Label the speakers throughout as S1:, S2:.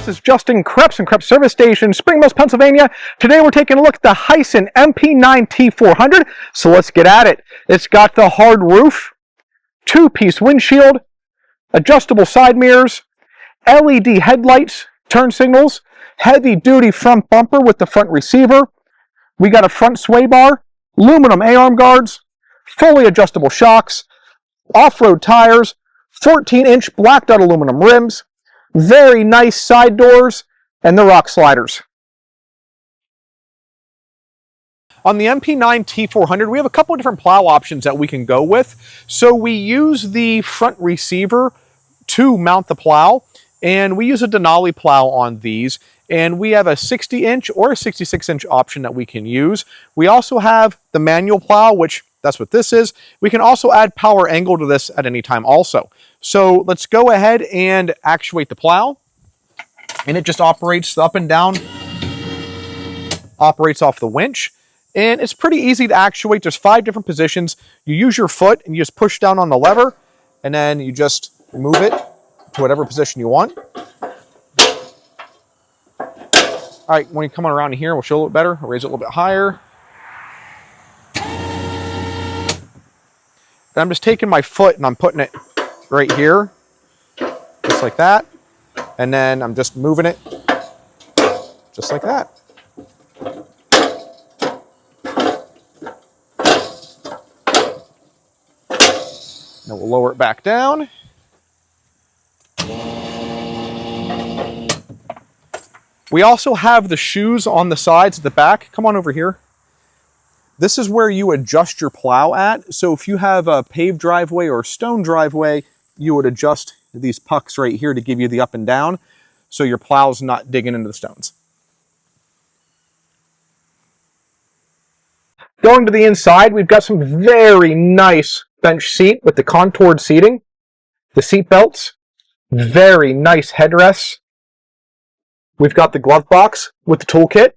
S1: This is Justin Kreps from Kreps Service Station, Spring Mills, Pennsylvania. Today we're taking a look at the HiSun MP9 T400. So let's get at it. It's got the hard roof, two-piece windshield, adjustable side mirrors, LED headlights, turn signals, heavy-duty front bumper with the front receiver. We got a front sway bar, aluminum A-arm guards, fully adjustable shocks, off-road tires, 14-inch blacked out aluminum rims, very nice side doors, and the rock sliders. On the MP9 T400, we have a couple of different plow options that we can go with. So we use the front receiver to mount the plow, and we use a Denali plow on these. And we have a 60-inch or a 66-inch option that we can use. We also have the manual plow, which that's what this is. We can also add power angle to this at any time also. So let's go ahead and actuate the plow. And it just operates up and down, operates off the winch. And it's pretty easy to actuate. There's 5 different positions. You use your foot and you just push down on the lever, and then you just move it to whatever position you want. All right, when you come on around here, we'll show a little bit better. I'll raise it a little bit higher. And I'm just taking my foot and I'm putting it right here, just like that. And then I'm just moving it just like that. Now we'll lower it back down. We also have the shoes on the sides at the back. Come on over here. This is where you adjust your plow at. So if you have a paved driveway or stone driveway, you would adjust these pucks right here to give you the up and down, so your plow's not digging into the stones. Going to the inside, we've got some very nice bench seat with the contoured seating, the seat belts, very nice headrests. We've got the glove box with the toolkit,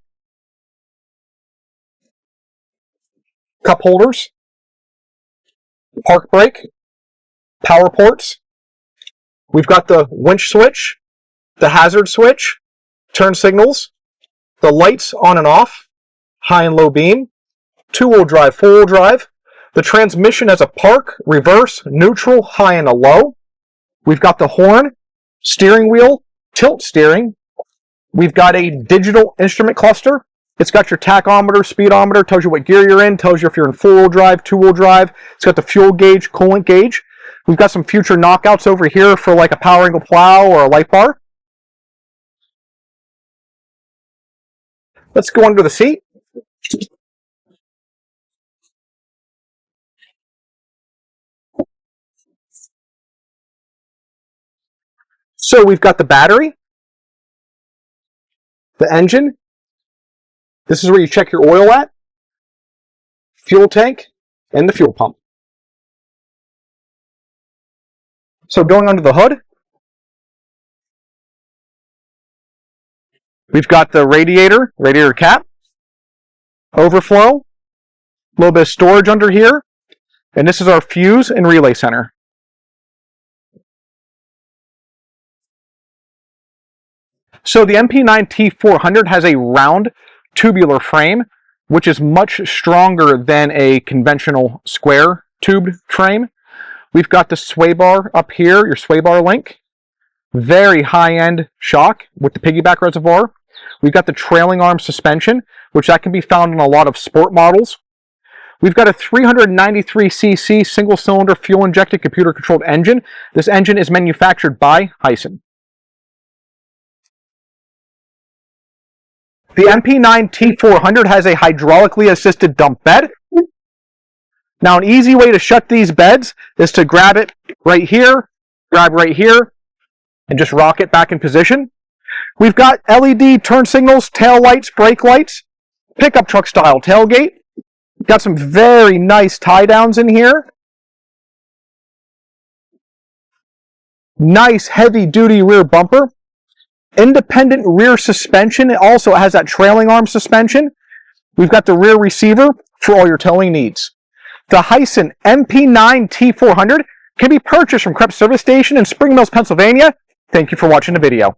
S1: cup holders, park brake, power ports. We've got the winch switch, the hazard switch, turn signals, the lights on and off, high and low beam, 2-wheel drive, 4-wheel drive. The transmission has a park, reverse, neutral, high and a low. We've got the horn, steering wheel, tilt steering. We've got a digital instrument cluster. It's got your tachometer, speedometer, tells you what gear you're in, tells you if you're in 4-wheel drive, 2-wheel drive. It's got the fuel gauge, coolant gauge. We've got some future knockouts over here for like a power angle plow or a light bar. Let's go under the seat. So we've got the battery, the engine. This is where you check your oil at, fuel tank, and the fuel pump. So going under the hood, we've got the radiator cap, overflow, a little bit of storage under here, and this is our fuse and relay center. So the MP9 T400 has a round tubular frame, which is much stronger than a conventional square tubed frame. We've got the sway bar up here, your sway bar link. Very high-end shock with the piggyback reservoir. We've got the trailing arm suspension, which that can be found in a lot of sport models. We've got a 393cc single-cylinder fuel-injected computer-controlled engine. This engine is manufactured by HiSun. The MP9 T400 has a hydraulically assisted dump bed. Now, an easy way to shut these beds is to grab it right here, grab right here, and just rock it back in position. We've got LED turn signals, tail lights, brake lights, pickup truck style tailgate. We've got some very nice tie downs in here. Nice heavy duty rear bumper. Independent rear suspension. It also has that trailing arm suspension. We've got the rear receiver for all your towing needs. The HiSun MP9 T400 can be purchased from Kreps Service Station in Spring Mills, Pennsylvania. Thank you for watching the video.